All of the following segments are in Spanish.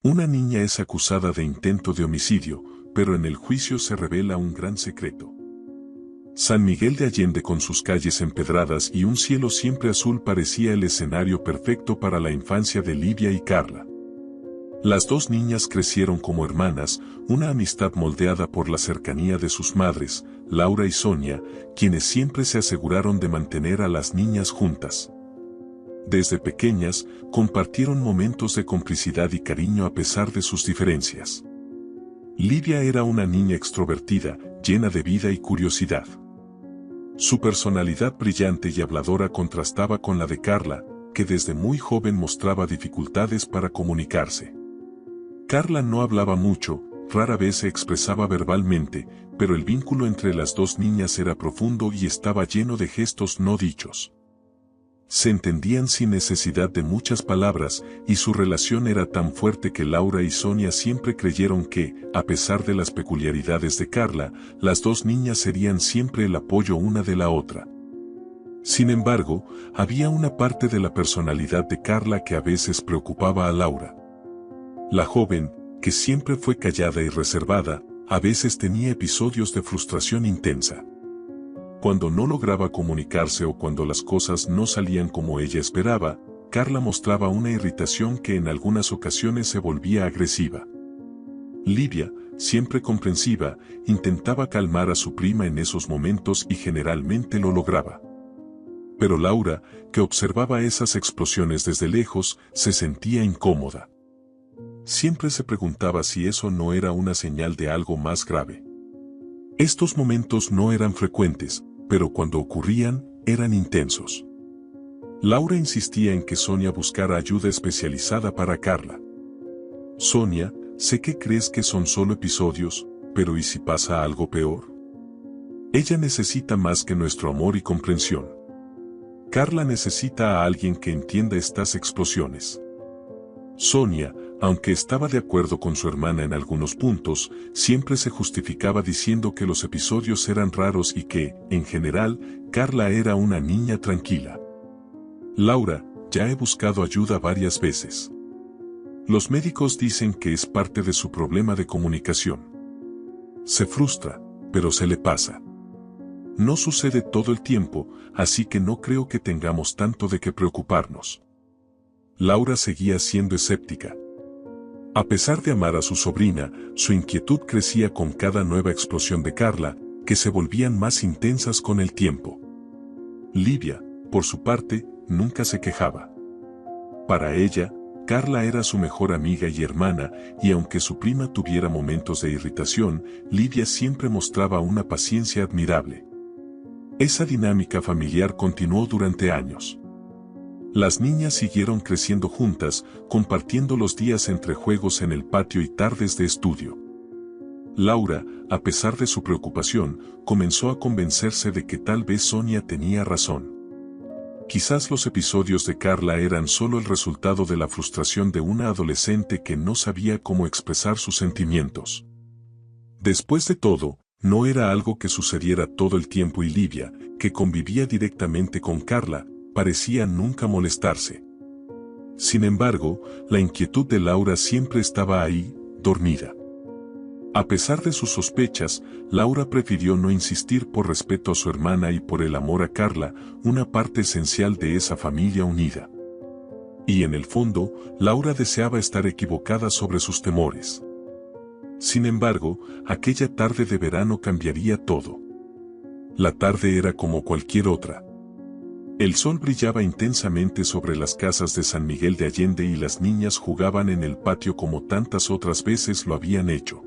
Una niña es acusada de intento de homicidio, pero en el juicio se revela un gran secreto. San Miguel de Allende, con sus calles empedradas y un cielo siempre azul, parecía el escenario perfecto para la infancia de Livia y Carla. Las dos niñas crecieron como hermanas, una amistad moldeada por la cercanía de sus madres, Laura y Sonia, quienes siempre se aseguraron de mantener a las niñas juntas. Desde pequeñas, compartieron momentos de complicidad y cariño a pesar de sus diferencias. Livia era una niña extrovertida, llena de vida y curiosidad. Su personalidad brillante y habladora contrastaba con la de Carla, que desde muy joven mostraba dificultades para comunicarse. Carla no hablaba mucho, rara vez se expresaba verbalmente, pero el vínculo entre las dos niñas era profundo y estaba lleno de gestos no dichos. Se entendían sin necesidad de muchas palabras, y su relación era tan fuerte que Laura y Sonia siempre creyeron que, a pesar de las peculiaridades de Carla, las dos niñas serían siempre el apoyo una de la otra. Sin embargo, había una parte de la personalidad de Carla que a veces preocupaba a Laura. La joven, que siempre fue callada y reservada, a veces tenía episodios de frustración intensa. Cuando no lograba comunicarse o cuando las cosas no salían como ella esperaba, Carla mostraba una irritación que en algunas ocasiones se volvía agresiva. Livia, siempre comprensiva, intentaba calmar a su prima en esos momentos y generalmente lo lograba. Pero Laura, que observaba esas explosiones desde lejos, se sentía incómoda. Siempre se preguntaba si eso no era una señal de algo más grave. Estos momentos no eran frecuentes, pero cuando ocurrían, eran intensos. Laura insistía en que Sonia buscara ayuda especializada para Carla. Sonia, sé que crees que son solo episodios, pero ¿y si pasa algo peor? Ella necesita más que nuestro amor y comprensión. Carla necesita a alguien que entienda estas explosiones. Sonia, aunque estaba de acuerdo con su hermana en algunos puntos, siempre se justificaba diciendo que los episodios eran raros y que, en general, Carla era una niña tranquila. Laura, ya he buscado ayuda varias veces. Los médicos dicen que es parte de su problema de comunicación. Se frustra, pero se le pasa. No sucede todo el tiempo, así que no creo que tengamos tanto de qué preocuparnos. Laura seguía siendo escéptica. A pesar de amar a su sobrina, su inquietud crecía con cada nueva explosión de Carla, que se volvían más intensas con el tiempo. Livia, por su parte, nunca se quejaba. Para ella, Carla era su mejor amiga y hermana, y aunque su prima tuviera momentos de irritación, Livia siempre mostraba una paciencia admirable. Esa dinámica familiar continuó durante años. Las niñas siguieron creciendo juntas, compartiendo los días entre juegos en el patio y tardes de estudio. Laura, a pesar de su preocupación, comenzó a convencerse de que tal vez Sonia tenía razón. Quizás los episodios de Carla eran solo el resultado de la frustración de una adolescente que no sabía cómo expresar sus sentimientos. Después de todo, no era algo que sucediera todo el tiempo, y Livia, que convivía directamente con Carla, parecía nunca molestarse. Sin embargo, la inquietud de Laura siempre estaba ahí, dormida. A pesar de sus sospechas, Laura prefirió no insistir por respeto a su hermana y por el amor a Carla, una parte esencial de esa familia unida. Y en el fondo, Laura deseaba estar equivocada sobre sus temores. Sin embargo, aquella tarde de verano cambiaría todo. La tarde era como cualquier otra. El sol brillaba intensamente sobre las casas de San Miguel de Allende y las niñas jugaban en el patio como tantas otras veces lo habían hecho.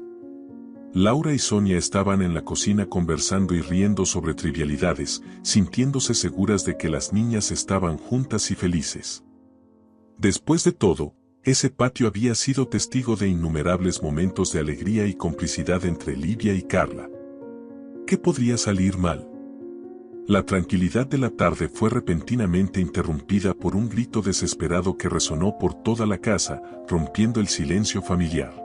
Laura y Sonia estaban en la cocina conversando y riendo sobre trivialidades, sintiéndose seguras de que las niñas estaban juntas y felices. Después de todo, ese patio había sido testigo de innumerables momentos de alegría y complicidad entre Livia y Carla. ¿Qué podría salir mal? La tranquilidad de la tarde fue repentinamente interrumpida por un grito desesperado que resonó por toda la casa, rompiendo el silencio familiar.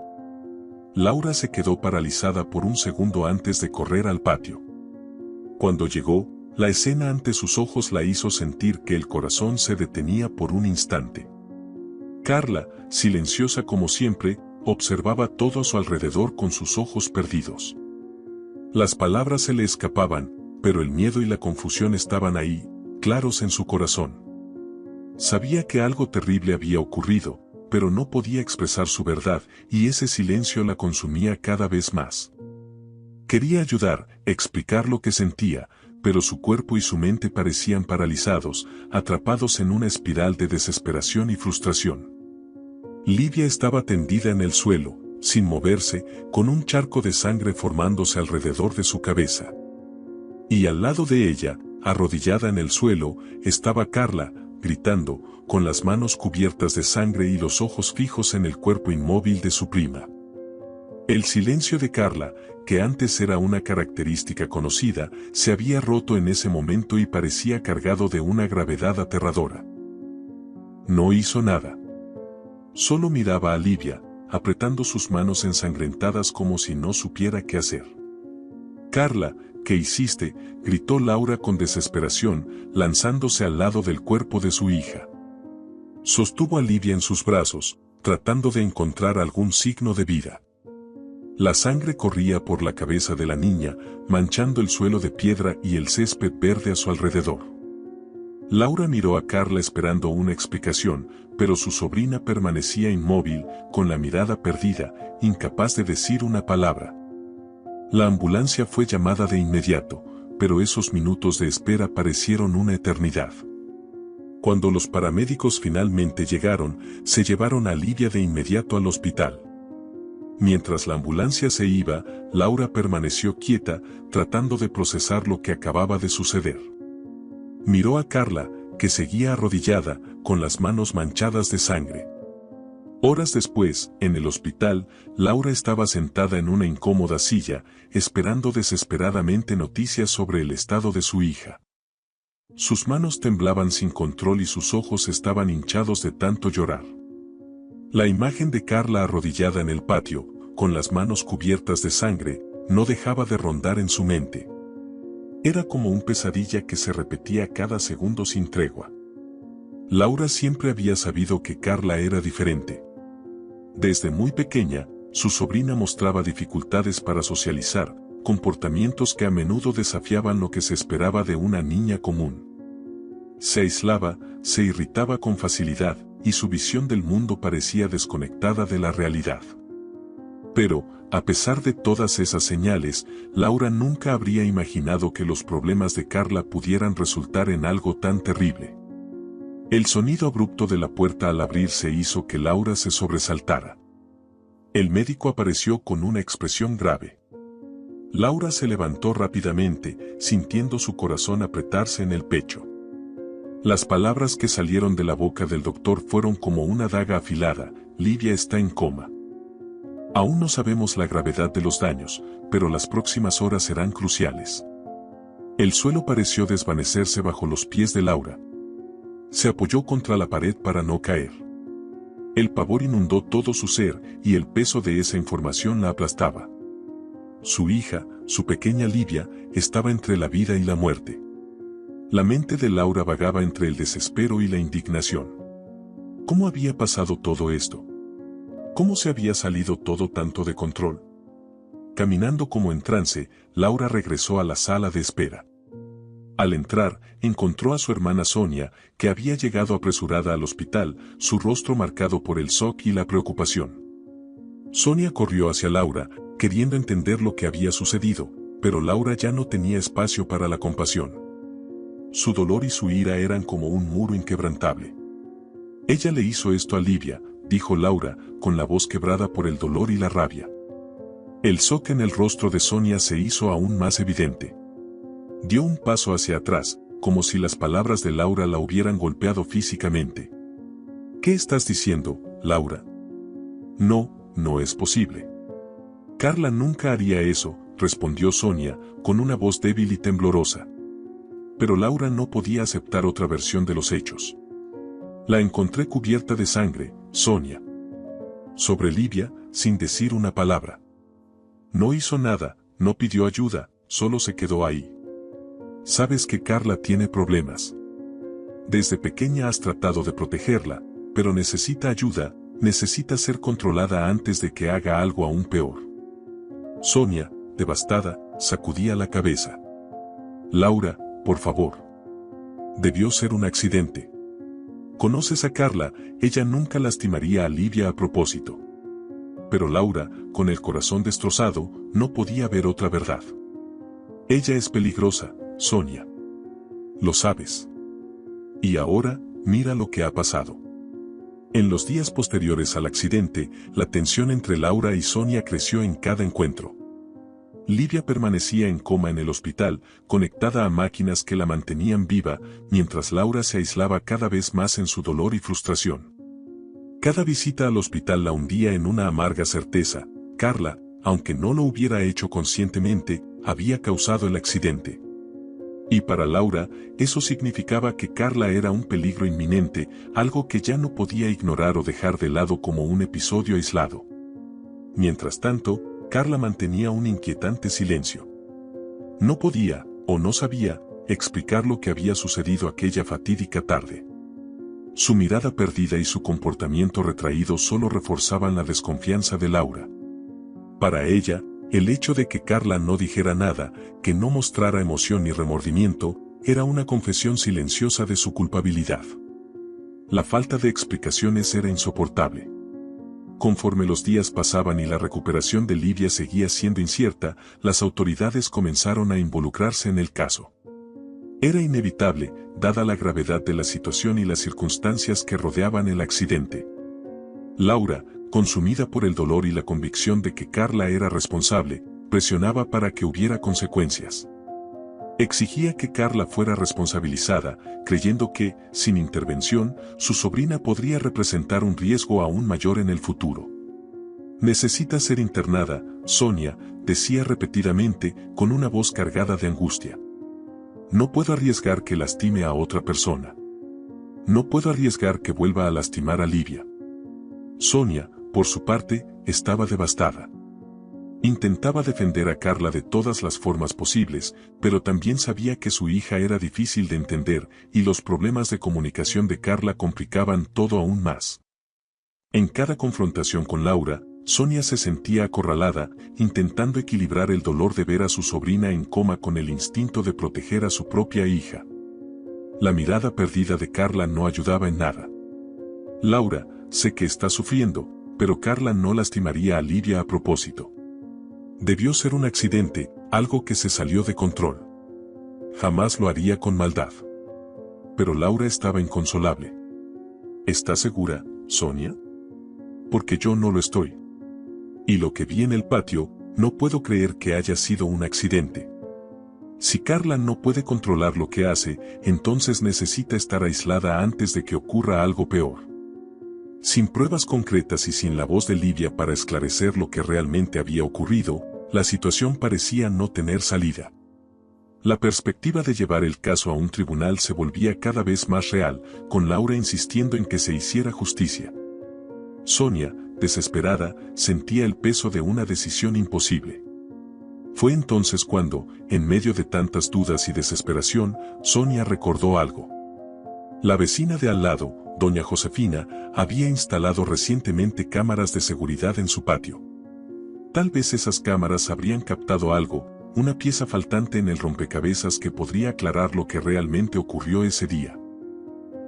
Laura se quedó paralizada por un segundo antes de correr al patio. Cuando llegó, la escena ante sus ojos la hizo sentir que el corazón se detenía por un instante. Carla, silenciosa como siempre, observaba todo a su alrededor con sus ojos perdidos. Las palabras se le escapaban, pero el miedo y la confusión estaban ahí, claros en su corazón. Sabía que algo terrible había ocurrido, pero no podía expresar su verdad, y ese silencio la consumía cada vez más. Quería ayudar, explicar lo que sentía, pero su cuerpo y su mente parecían paralizados, atrapados en una espiral de desesperación y frustración. Livia estaba tendida en el suelo, sin moverse, con un charco de sangre formándose alrededor de su cabeza. Y al lado de ella, arrodillada en el suelo, estaba Carla, gritando, con las manos cubiertas de sangre y los ojos fijos en el cuerpo inmóvil de su prima. El silencio de Carla, que antes era una característica conocida, se había roto en ese momento y parecía cargado de una gravedad aterradora. No hizo nada. Solo miraba a Livia, apretando sus manos ensangrentadas como si no supiera qué hacer. «Carla, ¿qué hiciste?», gritó Laura con desesperación, lanzándose al lado del cuerpo de su hija. Sostuvo a Livia en sus brazos, tratando de encontrar algún signo de vida. La sangre corría por la cabeza de la niña, manchando el suelo de piedra y el césped verde a su alrededor. Laura miró a Carla esperando una explicación, pero su sobrina permanecía inmóvil, con la mirada perdida, incapaz de decir una palabra. La ambulancia fue llamada de inmediato, pero esos minutos de espera parecieron una eternidad. Cuando los paramédicos finalmente llegaron, se llevaron a Livia de inmediato al hospital. Mientras la ambulancia se iba, Laura permaneció quieta, tratando de procesar lo que acababa de suceder. Miró a Carla, que seguía arrodillada, con las manos manchadas de sangre. Horas después, en el hospital, Laura estaba sentada en una incómoda silla, esperando desesperadamente noticias sobre el estado de su hija. Sus manos temblaban sin control y sus ojos estaban hinchados de tanto llorar. La imagen de Carla arrodillada en el patio, con las manos cubiertas de sangre, no dejaba de rondar en su mente. Era como una pesadilla que se repetía cada segundo sin tregua. Laura siempre había sabido que Carla era diferente. Desde muy pequeña, su sobrina mostraba dificultades para socializar, comportamientos que a menudo desafiaban lo que se esperaba de una niña común. Se aislaba, se irritaba con facilidad, y su visión del mundo parecía desconectada de la realidad. Pero, a pesar de todas esas señales, Laura nunca habría imaginado que los problemas de Carla pudieran resultar en algo tan terrible. El sonido abrupto de la puerta al abrirse hizo que Laura se sobresaltara. El médico apareció con una expresión grave. Laura se levantó rápidamente, sintiendo su corazón apretarse en el pecho. Las palabras que salieron de la boca del doctor fueron como una daga afilada: Livia está en coma. Aún no sabemos la gravedad de los daños, pero las próximas horas serán cruciales. El suelo pareció desvanecerse bajo los pies de Laura. Se apoyó contra la pared para no caer. El pavor inundó todo su ser, y el peso de esa información la aplastaba. Su hija, su pequeña Livia, estaba entre la vida y la muerte. La mente de Laura vagaba entre el desespero y la indignación. ¿Cómo había pasado todo esto? ¿Cómo se había salido todo tanto de control? Caminando como en trance, Laura regresó a la sala de espera. Al entrar, encontró a su hermana Sonia, que había llegado apresurada al hospital, su rostro marcado por el shock y la preocupación. Sonia corrió hacia Laura, queriendo entender lo que había sucedido, pero Laura ya no tenía espacio para la compasión. Su dolor y su ira eran como un muro inquebrantable. Ella le hizo esto a Livia, dijo Laura, con la voz quebrada por el dolor y la rabia. El shock en el rostro de Sonia se hizo aún más evidente. Dio un paso hacia atrás, como si las palabras de Laura la hubieran golpeado físicamente. ¿Qué estás diciendo, Laura? No, no es posible. Carla nunca haría eso, respondió Sonia, con una voz débil y temblorosa. Pero Laura no podía aceptar otra versión de los hechos. La encontré cubierta de sangre, Sonia. Sobre Livia, sin decir una palabra. No hizo nada, no pidió ayuda, solo se quedó ahí. Sabes que Carla tiene problemas. Desde pequeña has tratado de protegerla, pero necesita ayuda, necesita ser controlada antes de que haga algo aún peor. Sonia, devastada, sacudía la cabeza. Laura, por favor. Debió ser un accidente. Conoces a Carla, ella nunca lastimaría a Livia a propósito. Pero Laura, con el corazón destrozado, no podía ver otra verdad. Ella es peligrosa, Sonia. Lo sabes. Y ahora, mira lo que ha pasado. En los días posteriores al accidente, la tensión entre Laura y Sonia creció en cada encuentro. Livia permanecía en coma en el hospital, conectada a máquinas que la mantenían viva, mientras Laura se aislaba cada vez más en su dolor y frustración. Cada visita al hospital la hundía en una amarga certeza: Carla, aunque no lo hubiera hecho conscientemente, había causado el accidente. Y para Laura, eso significaba que Carla era un peligro inminente, algo que ya no podía ignorar o dejar de lado como un episodio aislado. Mientras tanto, Carla mantenía un inquietante silencio. No podía, o no sabía, explicar lo que había sucedido aquella fatídica tarde. Su mirada perdida y su comportamiento retraído solo reforzaban la desconfianza de Laura. Para ella, el hecho de que Carla no dijera nada, que no mostrara emoción ni remordimiento, era una confesión silenciosa de su culpabilidad. La falta de explicaciones era insoportable. Conforme los días pasaban y la recuperación de Livia seguía siendo incierta, las autoridades comenzaron a involucrarse en el caso. Era inevitable, dada la gravedad de la situación y las circunstancias que rodeaban el accidente. Laura, consumida por el dolor y la convicción de que Carla era responsable, presionaba para que hubiera consecuencias. Exigía que Carla fuera responsabilizada, creyendo que, sin intervención, su sobrina podría representar un riesgo aún mayor en el futuro. Necesita ser internada, Sonia, decía repetidamente, con una voz cargada de angustia. No puedo arriesgar que lastime a otra persona. No puedo arriesgar que vuelva a lastimar a Livia. Sonia, por su parte, estaba devastada. Intentaba defender a Carla de todas las formas posibles, pero también sabía que su hija era difícil de entender, y los problemas de comunicación de Carla complicaban todo aún más. En cada confrontación con Laura, Sonia se sentía acorralada, intentando equilibrar el dolor de ver a su sobrina en coma con el instinto de proteger a su propia hija. La mirada perdida de Carla no ayudaba en nada. Laura, sé que está sufriendo, pero Carla no lastimaría a Livia a propósito. Debió ser un accidente, algo que se salió de control. Jamás lo haría con maldad. Pero Laura estaba inconsolable. ¿Estás segura, Sonia? Porque yo no lo estoy. Y lo que vi en el patio, no puedo creer que haya sido un accidente. Si Carla no puede controlar lo que hace, entonces necesita estar aislada antes de que ocurra algo peor. Sin pruebas concretas y sin la voz de Livia para esclarecer lo que realmente había ocurrido, la situación parecía no tener salida. La perspectiva de llevar el caso a un tribunal se volvía cada vez más real, con Laura insistiendo en que se hiciera justicia. Sonia, desesperada, sentía el peso de una decisión imposible. Fue entonces cuando, en medio de tantas dudas y desesperación, Sonia recordó algo. La vecina de al lado, doña Josefina, había instalado recientemente cámaras de seguridad en su patio. Tal vez esas cámaras habrían captado algo, una pieza faltante en el rompecabezas que podría aclarar lo que realmente ocurrió ese día.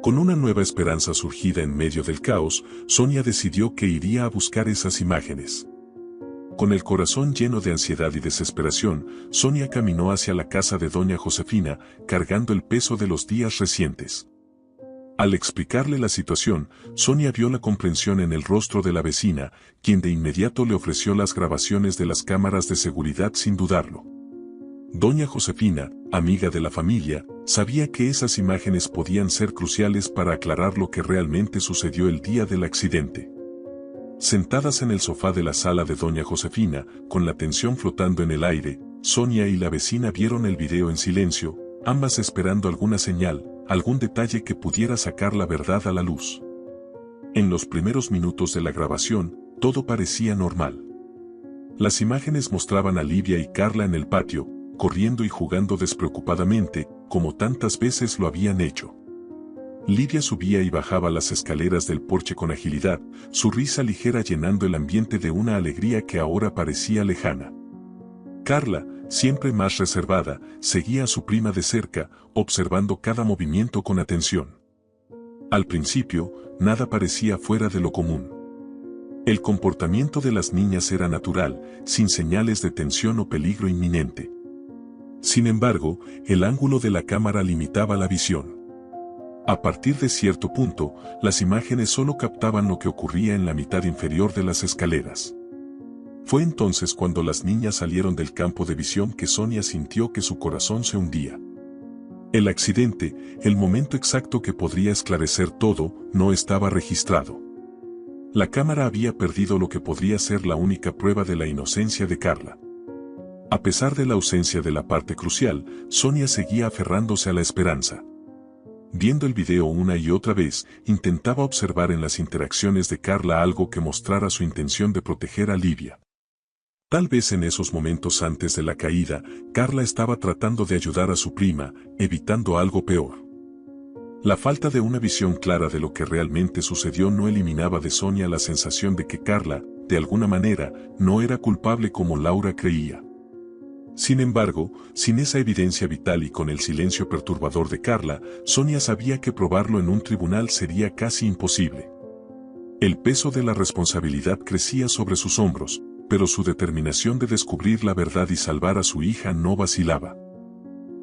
Con una nueva esperanza surgida en medio del caos, Sonia decidió que iría a buscar esas imágenes. Con el corazón lleno de ansiedad y desesperación, Sonia caminó hacia la casa de doña Josefina, cargando el peso de los días recientes. Al explicarle la situación, Sonia vio la comprensión en el rostro de la vecina, quien de inmediato le ofreció las grabaciones de las cámaras de seguridad sin dudarlo. Doña Josefina, amiga de la familia, sabía que esas imágenes podían ser cruciales para aclarar lo que realmente sucedió el día del accidente. Sentadas en el sofá de la sala de doña Josefina, con la tensión flotando en el aire, Sonia y la vecina vieron el video en silencio, ambas esperando alguna señal, algún detalle que pudiera sacar la verdad a la luz. En los primeros minutos de la grabación, todo parecía normal. Las imágenes mostraban a Livia y Carla en el patio, corriendo y jugando despreocupadamente, como tantas veces lo habían hecho. Livia subía y bajaba las escaleras del porche con agilidad, su risa ligera llenando el ambiente de una alegría que ahora parecía lejana. Carla, siempre más reservada, seguía a su prima de cerca, observando cada movimiento con atención. Al principio, nada parecía fuera de lo común. El comportamiento de las niñas era natural, sin señales de tensión o peligro inminente. Sin embargo, el ángulo de la cámara limitaba la visión. A partir de cierto punto, las imágenes solo captaban lo que ocurría en la mitad inferior de las escaleras. Fue entonces cuando las niñas salieron del campo de visión que Sonia sintió que su corazón se hundía. El accidente, el momento exacto que podría esclarecer todo, no estaba registrado. La cámara había perdido lo que podría ser la única prueba de la inocencia de Carla. A pesar de la ausencia de la parte crucial, Sonia seguía aferrándose a la esperanza. Viendo el video una y otra vez, intentaba observar en las interacciones de Carla algo que mostrara su intención de proteger a Livia. Tal vez en esos momentos antes de la caída, Carla estaba tratando de ayudar a su prima, evitando algo peor. La falta de una visión clara de lo que realmente sucedió no eliminaba de Sonia la sensación de que Carla, de alguna manera, no era culpable como Laura creía. Sin embargo, sin esa evidencia vital y con el silencio perturbador de Carla, Sonia sabía que probarlo en un tribunal sería casi imposible. El peso de la responsabilidad crecía sobre sus hombros, pero su determinación de descubrir la verdad y salvar a su hija no vacilaba.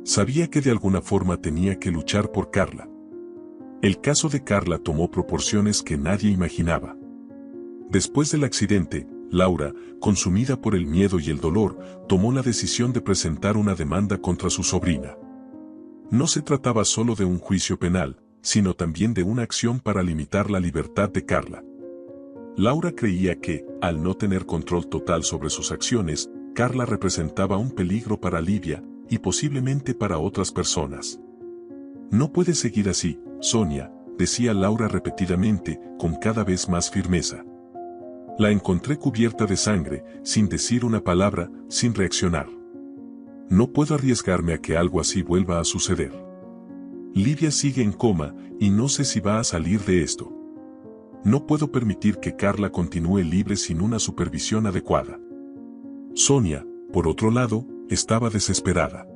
Sabía que de alguna forma tenía que luchar por Carla. El caso de Carla tomó proporciones que nadie imaginaba. Después del accidente, Laura, consumida por el miedo y el dolor, tomó la decisión de presentar una demanda contra su sobrina. No se trataba solo de un juicio penal, sino también de una acción para limitar la libertad de Carla. Laura creía que, al no tener control total sobre sus acciones, Carla representaba un peligro para Livia, y posiblemente para otras personas. No puede seguir así, Sonia, decía Laura repetidamente, con cada vez más firmeza. La encontré cubierta de sangre, sin decir una palabra, sin reaccionar. No puedo arriesgarme a que algo así vuelva a suceder. Livia sigue en coma, y no sé si va a salir de esto. No puedo permitir que Carla continúe libre sin una supervisión adecuada. Sonia, por otro lado, estaba desesperada.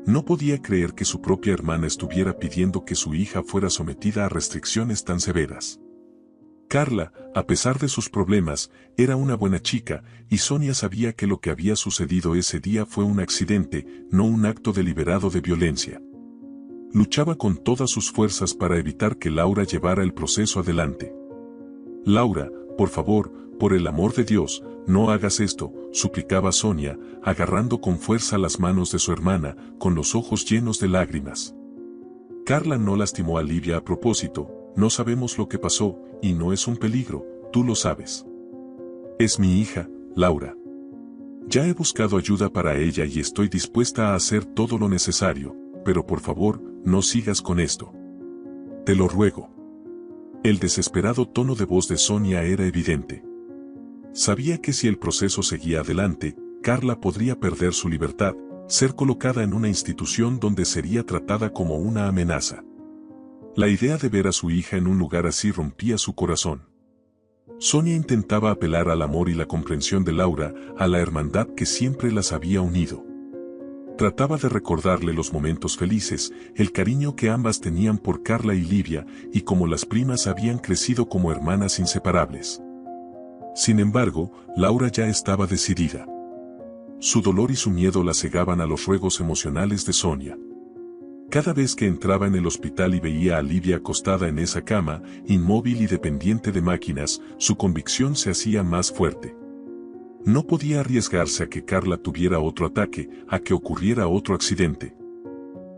No podía creer que su propia hermana estuviera pidiendo que su hija fuera sometida a restricciones tan severas. Carla, a pesar de sus problemas, era una buena chica, y Sonia sabía que lo que había sucedido ese día fue un accidente, no un acto deliberado de violencia. Luchaba con todas sus fuerzas para evitar que Laura llevara el proceso adelante. Laura, por favor, por el amor de Dios, no hagas esto, suplicaba Sonia, agarrando con fuerza las manos de su hermana, con los ojos llenos de lágrimas. Carla no lastimó a Livia a propósito, no sabemos lo que pasó, y no es un peligro, tú lo sabes. Es mi hija, Laura. Ya he buscado ayuda para ella y estoy dispuesta a hacer todo lo necesario, pero por favor, no sigas con esto. Te lo ruego. El desesperado tono de voz de Sonia era evidente. Sabía que si el proceso seguía adelante, Carla podría perder su libertad, ser colocada en una institución donde sería tratada como una amenaza. La idea de ver a su hija en un lugar así rompía su corazón. Sonia intentaba apelar al amor y la comprensión de Laura, a la hermandad que siempre las había unido. Trataba de recordarle los momentos felices, el cariño que ambas tenían por Carla y Livia, y cómo las primas habían crecido como hermanas inseparables. Sin embargo, Laura ya estaba decidida. Su dolor y su miedo la cegaban a los ruegos emocionales de Sonia. Cada vez que entraba en el hospital y veía a Livia acostada en esa cama, inmóvil y dependiente de máquinas, su convicción se hacía más fuerte. No podía arriesgarse a que Carla tuviera otro ataque, a que ocurriera otro accidente.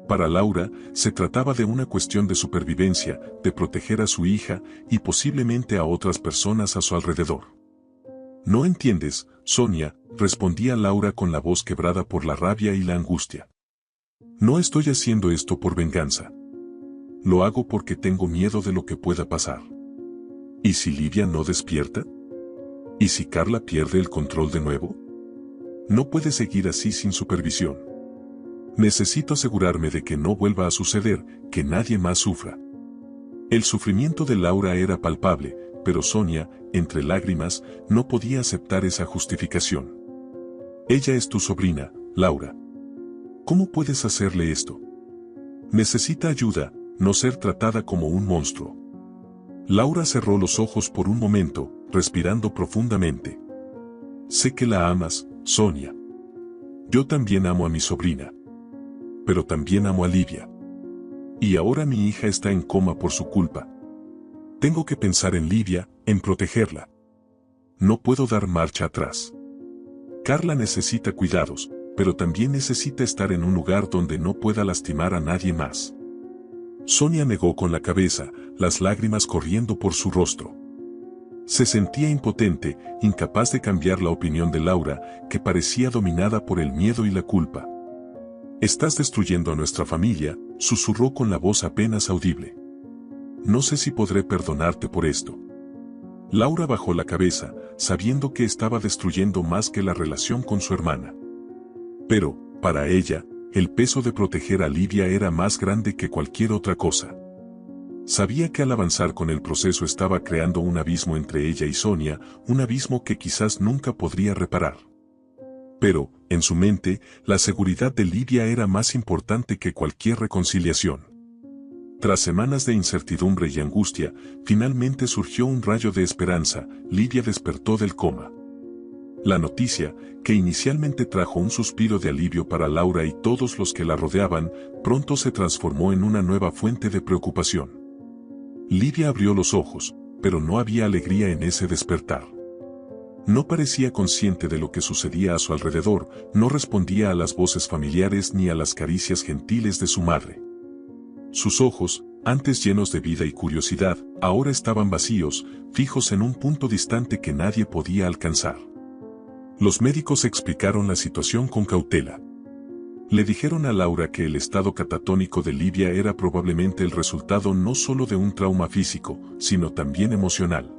Para Laura, se trataba de una cuestión de supervivencia, de proteger a su hija, y posiblemente a otras personas a su alrededor. No entiendes, Sonia, respondía Laura con la voz quebrada por la rabia y la angustia. No estoy haciendo esto por venganza. Lo hago porque tengo miedo de lo que pueda pasar. ¿Y si Livia no despierta? ¿Y si Carla pierde el control de nuevo? No puede seguir así sin supervisión. Necesito asegurarme de que no vuelva a suceder, que nadie más sufra. El sufrimiento de Laura era palpable, pero Sonia, entre lágrimas, no podía aceptar esa justificación. Ella es tu sobrina, Laura. ¿Cómo puedes hacerle esto? Necesita ayuda, no ser tratada como un monstruo. Laura cerró los ojos por un momento, respirando profundamente. Sé que la amas, Sonia. Yo también amo a mi sobrina. Pero también amo a Livia. Y ahora mi hija está en coma por su culpa. Tengo que pensar en Livia, en protegerla. No puedo dar marcha atrás. Carla necesita cuidados, pero también necesita estar en un lugar donde no pueda lastimar a nadie más. Sonia negó con la cabeza, las lágrimas corriendo por su rostro. Se sentía impotente, incapaz de cambiar la opinión de Laura, que parecía dominada por el miedo y la culpa. «Estás destruyendo a nuestra familia», susurró con la voz apenas audible. «No sé si podré perdonarte por esto». Laura bajó la cabeza, sabiendo que estaba destruyendo más que la relación con su hermana. Pero, para ella, el peso de proteger a Livia era más grande que cualquier otra cosa. Sabía que al avanzar con el proceso estaba creando un abismo entre ella y Sonia, un abismo que quizás nunca podría reparar. Pero, en su mente, la seguridad de Livia era más importante que cualquier reconciliación. Tras semanas de incertidumbre y angustia, finalmente surgió un rayo de esperanza. Livia despertó del coma. La noticia, que inicialmente trajo un suspiro de alivio para Laura y todos los que la rodeaban, pronto se transformó en una nueva fuente de preocupación. Livia abrió los ojos, pero no había alegría en ese despertar. No parecía consciente de lo que sucedía a su alrededor, no respondía a las voces familiares ni a las caricias gentiles de su madre. Sus ojos, antes llenos de vida y curiosidad, ahora estaban vacíos, fijos en un punto distante que nadie podía alcanzar. Los médicos explicaron la situación con cautela. Le dijeron a Laura que el estado catatónico de Livia era probablemente el resultado no solo de un trauma físico, sino también emocional.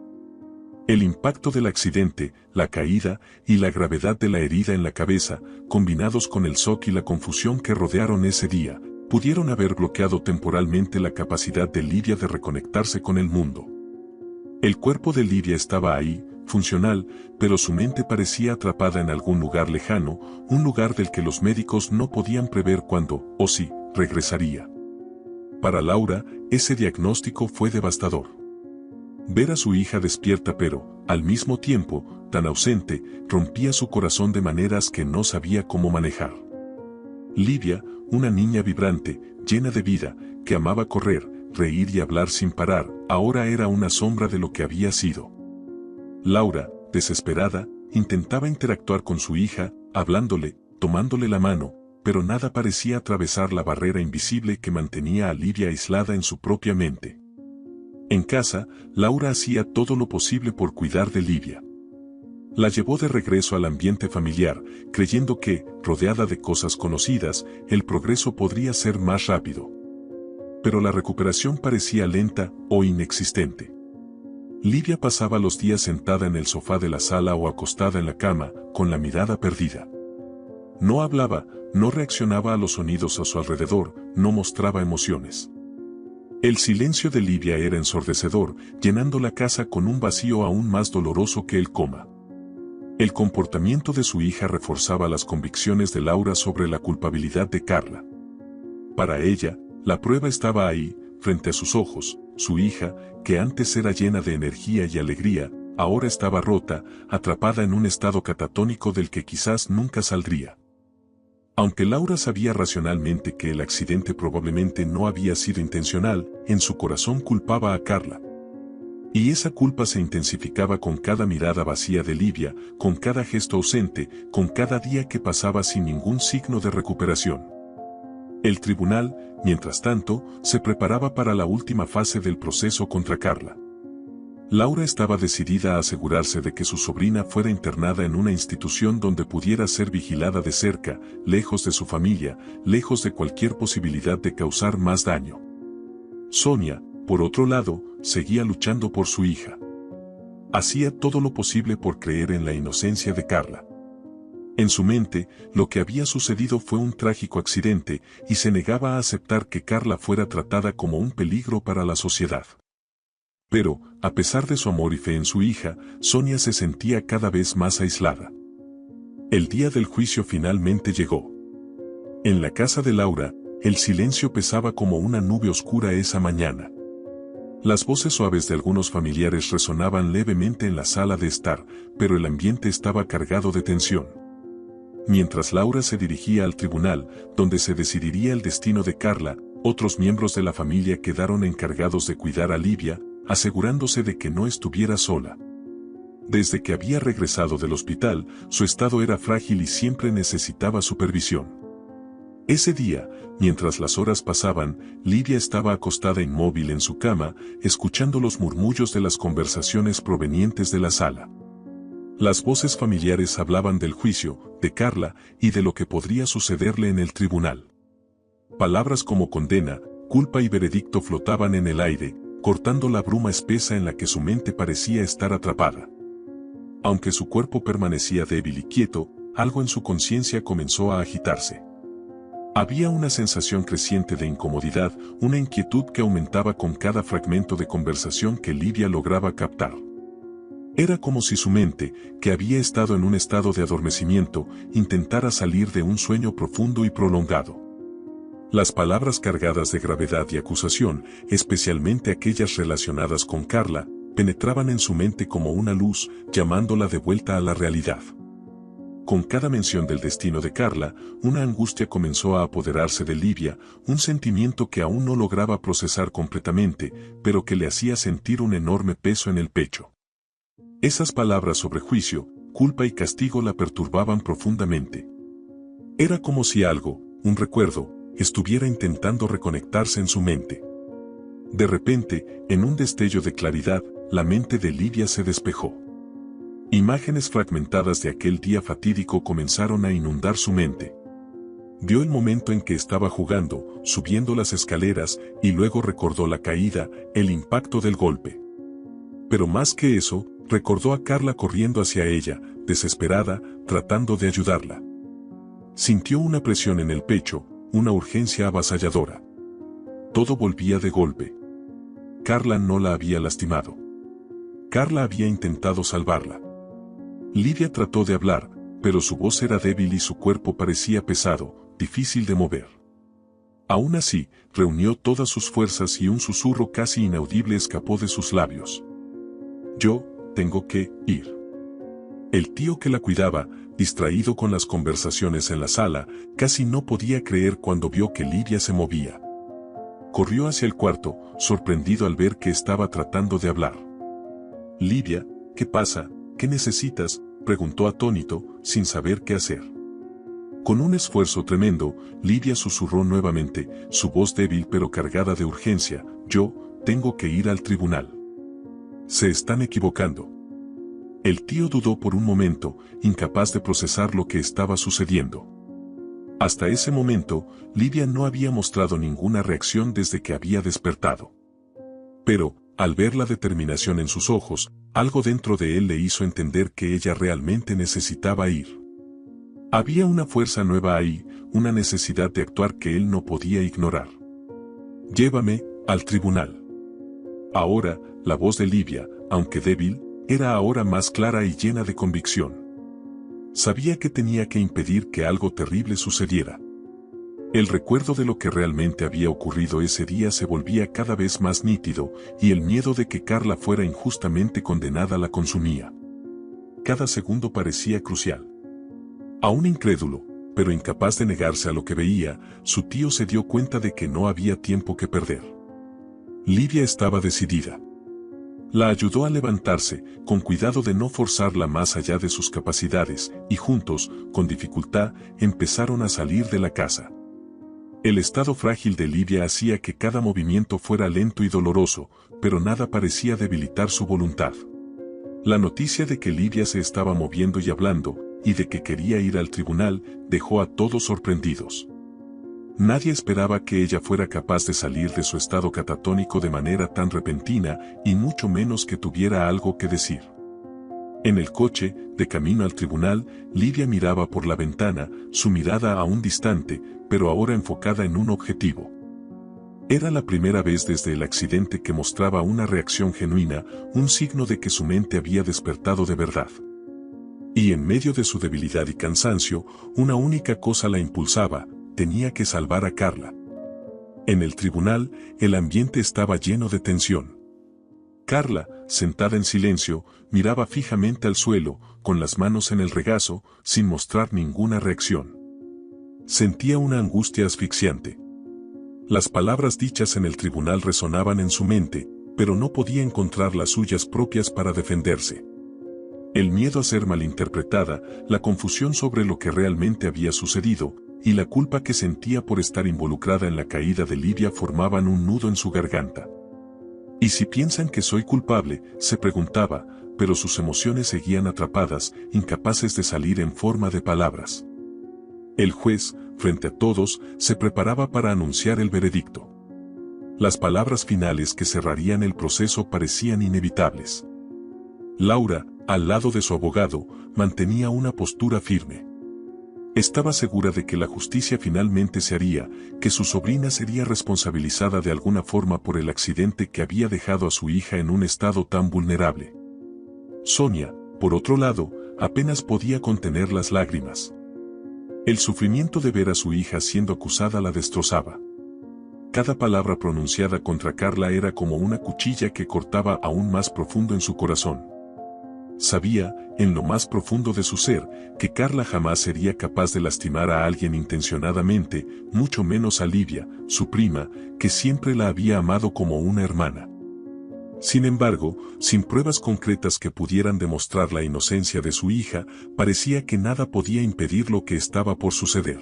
El impacto del accidente, la caída y la gravedad de la herida en la cabeza, combinados con el shock y la confusión que rodearon ese día, pudieron haber bloqueado temporalmente la capacidad de Livia de reconectarse con el mundo. El cuerpo de Livia estaba ahí, funcional, pero su mente parecía atrapada en algún lugar lejano, un lugar del que los médicos no podían prever cuándo, o si, regresaría. Para Laura, ese diagnóstico fue devastador. Ver a su hija despierta pero, al mismo tiempo, tan ausente, rompía su corazón de maneras que no sabía cómo manejar. Livia, una niña vibrante, llena de vida, que amaba correr, reír y hablar sin parar, ahora era una sombra de lo que había sido. Laura, desesperada, intentaba interactuar con su hija, hablándole, tomándole la mano, pero nada parecía atravesar la barrera invisible que mantenía a Livia aislada en su propia mente. En casa, Laura hacía todo lo posible por cuidar de Livia. La llevó de regreso al ambiente familiar, creyendo que, rodeada de cosas conocidas, el progreso podría ser más rápido. Pero la recuperación parecía lenta o inexistente. Livia pasaba los días sentada en el sofá de la sala o acostada en la cama, con la mirada perdida. No hablaba, no reaccionaba a los sonidos a su alrededor, no mostraba emociones. El silencio de Livia era ensordecedor, llenando la casa con un vacío aún más doloroso que el coma. El comportamiento de su hija reforzaba las convicciones de Laura sobre la culpabilidad de Carla. Para ella, la prueba estaba ahí, frente a sus ojos. Su hija, que antes era llena de energía y alegría, ahora estaba rota, atrapada en un estado catatónico del que quizás nunca saldría. Aunque Laura sabía racionalmente que el accidente probablemente no había sido intencional, en su corazón culpaba a Carla. Y esa culpa se intensificaba con cada mirada vacía de Livia, con cada gesto ausente, con cada día que pasaba sin ningún signo de recuperación. El tribunal, mientras tanto, se preparaba para la última fase del proceso contra Carla. Laura estaba decidida a asegurarse de que su sobrina fuera internada en una institución donde pudiera ser vigilada de cerca, lejos de su familia, lejos de cualquier posibilidad de causar más daño. Sonia, por otro lado, seguía luchando por su hija. Hacía todo lo posible por creer en la inocencia de Carla. En su mente, lo que había sucedido fue un trágico accidente y se negaba a aceptar que Carla fuera tratada como un peligro para la sociedad. Pero, a pesar de su amor y fe en su hija, Sonia se sentía cada vez más aislada. El día del juicio finalmente llegó. En la casa de Laura, el silencio pesaba como una nube oscura esa mañana. Las voces suaves de algunos familiares resonaban levemente en la sala de estar, pero el ambiente estaba cargado de tensión. Mientras Laura se dirigía al tribunal, donde se decidiría el destino de Carla, otros miembros de la familia quedaron encargados de cuidar a Livia, asegurándose de que no estuviera sola. Desde que había regresado del hospital, su estado era frágil y siempre necesitaba supervisión. Ese día, mientras las horas pasaban, Livia estaba acostada inmóvil en su cama, escuchando los murmullos de las conversaciones provenientes de la sala. Las voces familiares hablaban del juicio, de Carla, y de lo que podría sucederle en el tribunal. Palabras como condena, culpa y veredicto flotaban en el aire, cortando la bruma espesa en la que su mente parecía estar atrapada. Aunque su cuerpo permanecía débil y quieto, algo en su conciencia comenzó a agitarse. Había una sensación creciente de incomodidad, una inquietud que aumentaba con cada fragmento de conversación que Livia lograba captar. Era como si su mente, que había estado en un estado de adormecimiento, intentara salir de un sueño profundo y prolongado. Las palabras cargadas de gravedad y acusación, especialmente aquellas relacionadas con Carla, penetraban en su mente como una luz, llamándola de vuelta a la realidad. Con cada mención del destino de Carla, una angustia comenzó a apoderarse de Livia, un sentimiento que aún no lograba procesar completamente, pero que le hacía sentir un enorme peso en el pecho. Esas palabras sobre juicio, culpa y castigo la perturbaban profundamente. Era como si algo, un recuerdo, estuviera intentando reconectarse en su mente. De repente, en un destello de claridad, la mente de Livia se despejó. Imágenes fragmentadas de aquel día fatídico comenzaron a inundar su mente. Vio el momento en que estaba jugando, subiendo las escaleras, y luego recordó la caída, el impacto del golpe. Pero más que eso, recordó a Carla corriendo hacia ella, desesperada, tratando de ayudarla. Sintió una presión en el pecho, una urgencia avasalladora. Todo volvía de golpe. Carla no la había lastimado. Carla había intentado salvarla. Livia trató de hablar, pero su voz era débil y su cuerpo parecía pesado, difícil de mover. Aún así, reunió todas sus fuerzas y un susurro casi inaudible escapó de sus labios. Yo, tengo que ir. El tío que la cuidaba, distraído con las conversaciones en la sala, casi no podía creer cuando vio que Livia se movía. Corrió hacia el cuarto, sorprendido al ver que estaba tratando de hablar. Livia, ¿qué pasa? ¿Qué necesitas?, preguntó atónito, sin saber qué hacer. Con un esfuerzo tremendo, Livia susurró nuevamente, su voz débil pero cargada de urgencia, yo, tengo que ir al tribunal. Se están equivocando. El tío dudó por un momento, incapaz de procesar lo que estaba sucediendo. Hasta ese momento, Livia no había mostrado ninguna reacción desde que había despertado. Pero, al ver la determinación en sus ojos, algo dentro de él le hizo entender que ella realmente necesitaba ir. Había una fuerza nueva ahí, una necesidad de actuar que él no podía ignorar. Llévame al tribunal. Ahora, la voz de Livia, aunque débil, era ahora más clara y llena de convicción. Sabía que tenía que impedir que algo terrible sucediera. El recuerdo de lo que realmente había ocurrido ese día se volvía cada vez más nítido, y el miedo de que Carla fuera injustamente condenada la consumía. Cada segundo parecía crucial. Aún incrédulo, pero incapaz de negarse a lo que veía, su tío se dio cuenta de que no había tiempo que perder. Livia estaba decidida. La ayudó a levantarse, con cuidado de no forzarla más allá de sus capacidades, y juntos, con dificultad, empezaron a salir de la casa. El estado frágil de Livia hacía que cada movimiento fuera lento y doloroso, pero nada parecía debilitar su voluntad. La noticia de que Livia se estaba moviendo y hablando, y de que quería ir al tribunal, dejó a todos sorprendidos. Nadie esperaba que ella fuera capaz de salir de su estado catatónico de manera tan repentina, y mucho menos que tuviera algo que decir. En el coche, de camino al tribunal, Livia miraba por la ventana, su mirada aún distante, pero ahora enfocada en un objetivo. Era la primera vez desde el accidente que mostraba una reacción genuina, un signo de que su mente había despertado de verdad. Y en medio de su debilidad y cansancio, una única cosa la impulsaba: tenía que salvar a Carla. En el tribunal, el ambiente estaba lleno de tensión. Carla, sentada en silencio, miraba fijamente al suelo, con las manos en el regazo, sin mostrar ninguna reacción. Sentía una angustia asfixiante. Las palabras dichas en el tribunal resonaban en su mente, pero no podía encontrar las suyas propias para defenderse. El miedo a ser malinterpretada, la confusión sobre lo que realmente había sucedido, y la culpa que sentía por estar involucrada en la caída de Livia formaban un nudo en su garganta. ¿Y si piensan que soy culpable?, se preguntaba, pero sus emociones seguían atrapadas, incapaces de salir en forma de palabras. El juez, frente a todos, se preparaba para anunciar el veredicto. Las palabras finales que cerrarían el proceso parecían inevitables. Laura, al lado de su abogado, mantenía una postura firme. Estaba segura de que la justicia finalmente se haría, que su sobrina sería responsabilizada de alguna forma por el accidente que había dejado a su hija en un estado tan vulnerable. Sonia, por otro lado, apenas podía contener las lágrimas. El sufrimiento de ver a su hija siendo acusada la destrozaba. Cada palabra pronunciada contra Carla era como una cuchilla que cortaba aún más profundo en su corazón. Sabía, en lo más profundo de su ser, que Carla jamás sería capaz de lastimar a alguien intencionadamente, mucho menos a Livia, su prima, que siempre la había amado como una hermana. Sin embargo, sin pruebas concretas que pudieran demostrar la inocencia de su hija, parecía que nada podía impedir lo que estaba por suceder.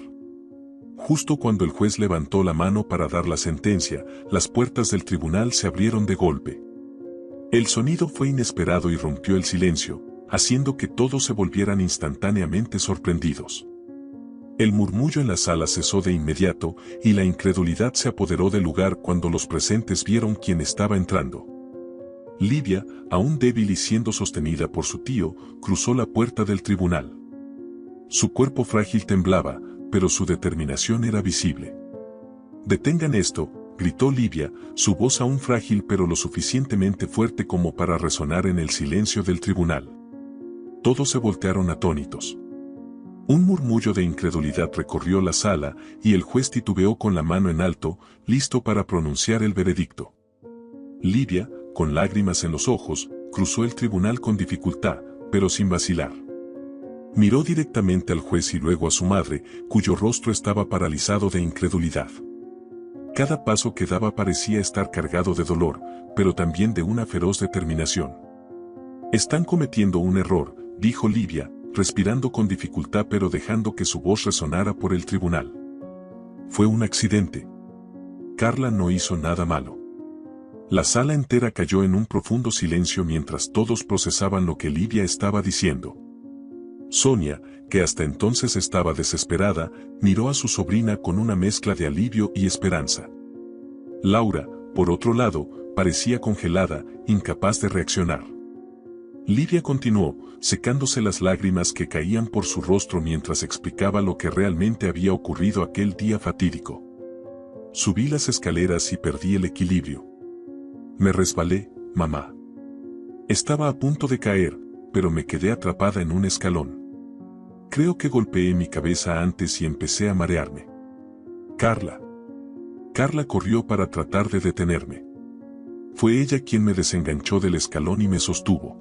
Justo cuando el juez levantó la mano para dar la sentencia, las puertas del tribunal se abrieron de golpe. El sonido fue inesperado y rompió el silencio, haciendo que todos se volvieran instantáneamente sorprendidos. El murmullo en la sala cesó de inmediato, y la incredulidad se apoderó del lugar cuando los presentes vieron quién estaba entrando. Livia, aún débil y siendo sostenida por su tío, cruzó la puerta del tribunal. Su cuerpo frágil temblaba, pero su determinación era visible. «Detengan esto», gritó Livia, su voz aún frágil pero lo suficientemente fuerte como para resonar en el silencio del tribunal. Todos se voltearon atónitos. Un murmullo de incredulidad recorrió la sala, y el juez titubeó con la mano en alto, listo para pronunciar el veredicto. Livia, con lágrimas en los ojos, cruzó el tribunal con dificultad, pero sin vacilar. Miró directamente al juez y luego a su madre, cuyo rostro estaba paralizado de incredulidad. Cada paso que daba parecía estar cargado de dolor, pero también de una feroz determinación. «Están cometiendo un error», dijo Livia, respirando con dificultad pero dejando que su voz resonara por el tribunal. «Fue un accidente. Carla no hizo nada malo». La sala entera cayó en un profundo silencio mientras todos procesaban lo que Livia estaba diciendo. Sonia, que hasta entonces estaba desesperada, miró a su sobrina con una mezcla de alivio y esperanza. Laura, por otro lado, parecía congelada, incapaz de reaccionar. Livia continuó, secándose las lágrimas que caían por su rostro mientras explicaba lo que realmente había ocurrido aquel día fatídico. «Subí las escaleras y perdí el equilibrio. Me resbalé, mamá. Estaba a punto de caer, pero me quedé atrapada en un escalón. Creo que golpeé mi cabeza antes y empecé a marearme. Carla». Carla corrió para tratar de detenerme. Fue ella quien me desenganchó del escalón y me sostuvo.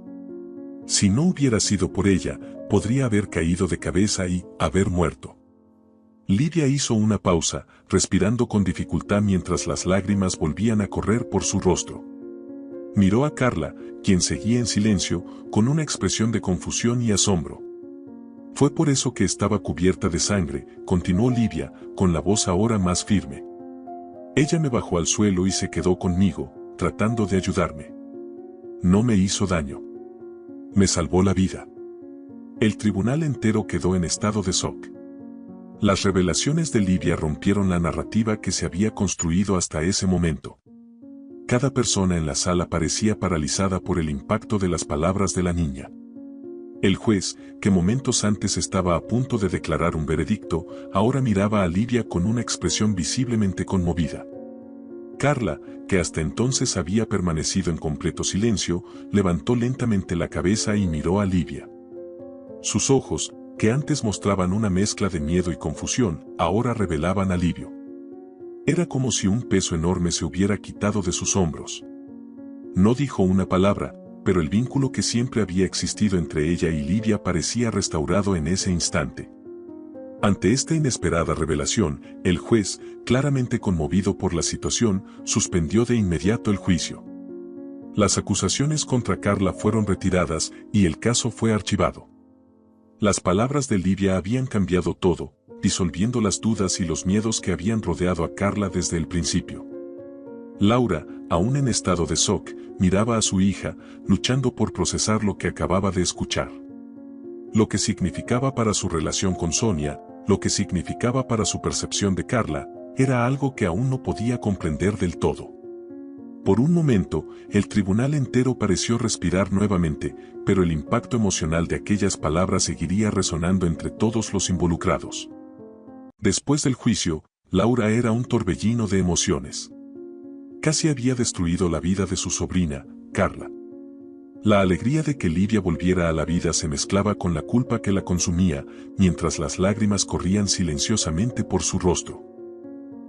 Si no hubiera sido por ella, podría haber caído de cabeza y haber muerto. Livia hizo una pausa, respirando con dificultad mientras las lágrimas volvían a correr por su rostro. Miró a Carla, quien seguía en silencio, con una expresión de confusión y asombro. «Fue por eso que estaba cubierta de sangre», continuó Livia, con la voz ahora más firme. «Ella me bajó al suelo y se quedó conmigo, tratando de ayudarme. No me hizo daño. Me salvó la vida». El tribunal entero quedó en estado de shock. Las revelaciones de Livia rompieron la narrativa que se había construido hasta ese momento. Cada persona en la sala parecía paralizada por el impacto de las palabras de la niña. El juez, que momentos antes estaba a punto de declarar un veredicto, ahora miraba a Livia con una expresión visiblemente conmovida. Carla, que hasta entonces había permanecido en completo silencio, levantó lentamente la cabeza y miró a Livia. Sus ojos, que antes mostraban una mezcla de miedo y confusión, ahora revelaban alivio. Era como si un peso enorme se hubiera quitado de sus hombros. No dijo una palabra, pero el vínculo que siempre había existido entre ella y Livia parecía restaurado en ese instante. Ante esta inesperada revelación, el juez, claramente conmovido por la situación, suspendió de inmediato el juicio. Las acusaciones contra Carla fueron retiradas y el caso fue archivado. Las palabras de Livia habían cambiado todo, disolviendo las dudas y los miedos que habían rodeado a Carla desde el principio. Laura, aún en estado de shock, miraba a su hija, luchando por procesar lo que acababa de escuchar. Lo que significaba para su relación con Sonia, lo que significaba para su percepción de Carla, era algo que aún no podía comprender del todo. Por un momento, el tribunal entero pareció respirar nuevamente, pero el impacto emocional de aquellas palabras seguiría resonando entre todos los involucrados. Después del juicio, Laura era un torbellino de emociones. Casi había destruido la vida de su sobrina, Carla. La alegría de que Livia volviera a la vida se mezclaba con la culpa que la consumía, mientras las lágrimas corrían silenciosamente por su rostro.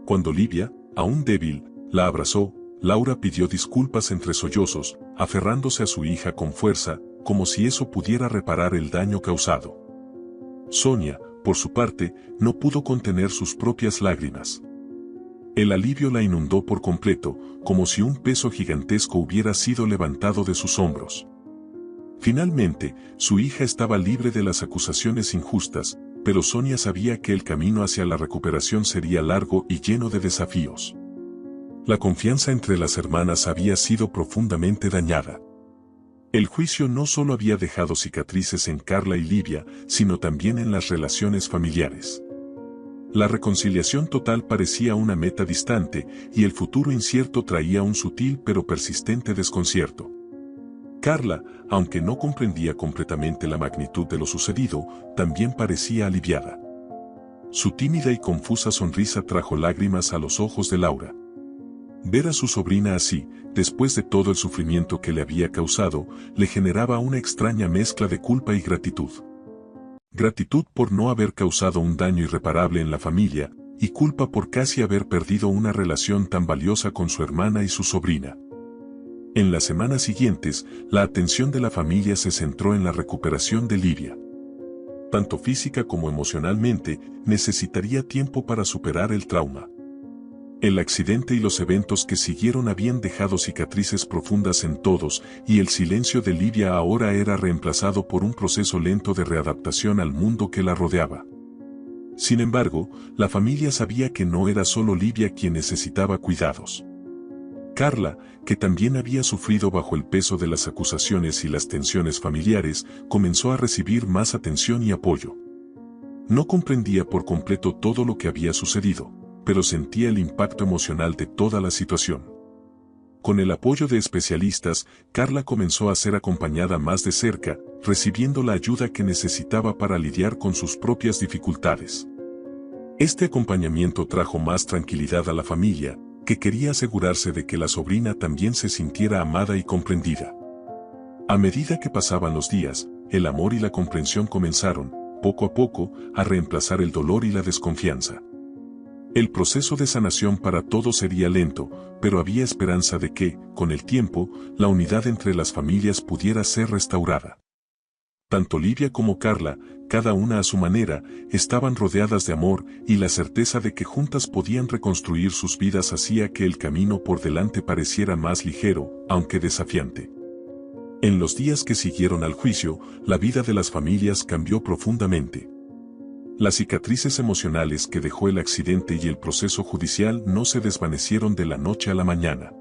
Cuando Livia, aún débil, la abrazó, Laura pidió disculpas entre sollozos, aferrándose a su hija con fuerza, como si eso pudiera reparar el daño causado. Sonia, por su parte, no pudo contener sus propias lágrimas. El alivio la inundó por completo, como si un peso gigantesco hubiera sido levantado de sus hombros. Finalmente, su hija estaba libre de las acusaciones injustas, pero Sonia sabía que el camino hacia la recuperación sería largo y lleno de desafíos. La confianza entre las hermanas había sido profundamente dañada. El juicio no solo había dejado cicatrices en Carla y Livia, sino también en las relaciones familiares. La reconciliación total parecía una meta distante, y el futuro incierto traía un sutil pero persistente desconcierto. Carla, aunque no comprendía completamente la magnitud de lo sucedido, también parecía aliviada. Su tímida y confusa sonrisa trajo lágrimas a los ojos de Laura. Ver a su sobrina así, después de todo el sufrimiento que le había causado, le generaba una extraña mezcla de culpa y gratitud. Gratitud por no haber causado un daño irreparable en la familia, y culpa por casi haber perdido una relación tan valiosa con su hermana y su sobrina. En las semanas siguientes, la atención de la familia se centró en la recuperación de Livia. Tanto física como emocionalmente, necesitaría tiempo para superar el trauma. El accidente y los eventos que siguieron habían dejado cicatrices profundas en todos, y el silencio de Livia ahora era reemplazado por un proceso lento de readaptación al mundo que la rodeaba. Sin embargo, la familia sabía que no era solo Livia quien necesitaba cuidados. Carla, que también había sufrido bajo el peso de las acusaciones y las tensiones familiares, comenzó a recibir más atención y apoyo. No comprendía por completo todo lo que había sucedido, pero sentía el impacto emocional de toda la situación. Con el apoyo de especialistas, Carla comenzó a ser acompañada más de cerca, recibiendo la ayuda que necesitaba para lidiar con sus propias dificultades. Este acompañamiento trajo más tranquilidad a la familia, que quería asegurarse de que la sobrina también se sintiera amada y comprendida. A medida que pasaban los días, el amor y la comprensión comenzaron, poco a poco, a reemplazar el dolor y la desconfianza. El proceso de sanación para todos sería lento, pero había esperanza de que, con el tiempo, la unidad entre las familias pudiera ser restaurada. Tanto Livia como Carla, cada una a su manera, estaban rodeadas de amor, y la certeza de que juntas podían reconstruir sus vidas hacía que el camino por delante pareciera más ligero, aunque desafiante. En los días que siguieron al juicio, la vida de las familias cambió profundamente. Las cicatrices emocionales que dejó el accidente y el proceso judicial no se desvanecieron de la noche a la mañana.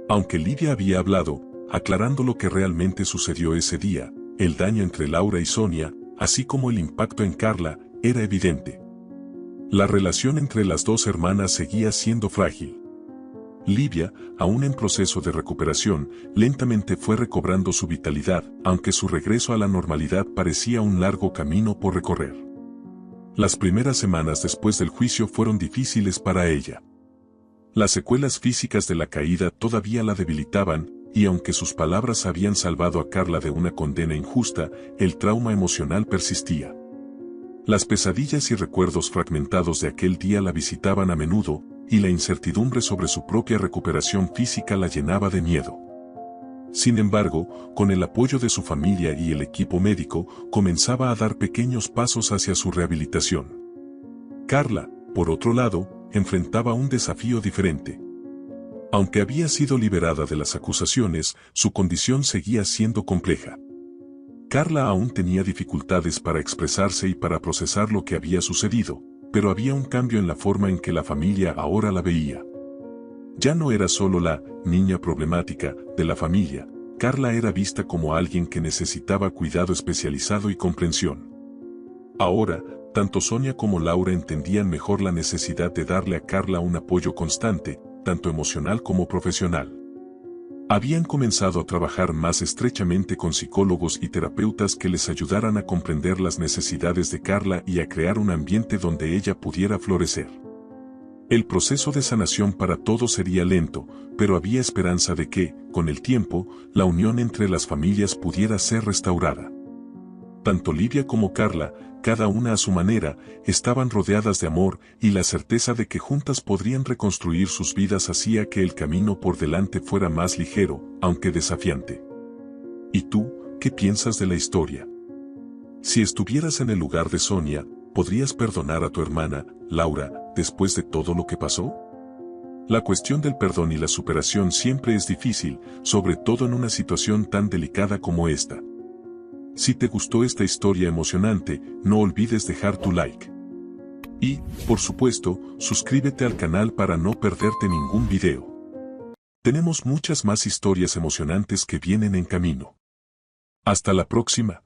Aunque Livia había hablado, aclarando lo que realmente sucedió ese día, el daño entre Laura y Sonia, así como el impacto en Carla, era evidente. La relación entre las dos hermanas seguía siendo frágil. Livia, aún en proceso de recuperación, lentamente fue recobrando su vitalidad, aunque su regreso a la normalidad parecía un largo camino por recorrer. Las primeras semanas después del juicio fueron difíciles para ella. Las secuelas físicas de la caída todavía la debilitaban, y aunque sus palabras habían salvado a Carla de una condena injusta, el trauma emocional persistía. Las pesadillas y recuerdos fragmentados de aquel día la visitaban a menudo, y la incertidumbre sobre su propia recuperación física la llenaba de miedo. Sin embargo, con el apoyo de su familia y el equipo médico, comenzaba a dar pequeños pasos hacia su rehabilitación. Carla, por otro lado, enfrentaba un desafío diferente. Aunque había sido liberada de las acusaciones, su condición seguía siendo compleja. Carla aún tenía dificultades para expresarse y para procesar lo que había sucedido, pero había un cambio en la forma en que la familia ahora la veía. Ya no era solo la niña problemática de la familia, Carla era vista como alguien que necesitaba cuidado especializado y comprensión. Ahora, tanto Sonia como Laura entendían mejor la necesidad de darle a Carla un apoyo constante, tanto emocional como profesional. Habían comenzado a trabajar más estrechamente con psicólogos y terapeutas que les ayudaran a comprender las necesidades de Carla y a crear un ambiente donde ella pudiera florecer. El proceso de sanación para todos sería lento, pero había esperanza de que, con el tiempo, la unión entre las familias pudiera ser restaurada. Tanto Livia como Carla, cada una a su manera, estaban rodeadas de amor y la certeza de que juntas podrían reconstruir sus vidas hacía que el camino por delante fuera más ligero, aunque desafiante. ¿Y tú, qué piensas de la historia? Si estuvieras en el lugar de Sonia, ¿podrías perdonar a tu hermana, Laura, después de todo lo que pasó? La cuestión del perdón y la superación siempre es difícil, sobre todo en una situación tan delicada como esta. Si te gustó esta historia emocionante, no olvides dejar tu like. Y, por supuesto, suscríbete al canal para no perderte ningún video. Tenemos muchas más historias emocionantes que vienen en camino. Hasta la próxima.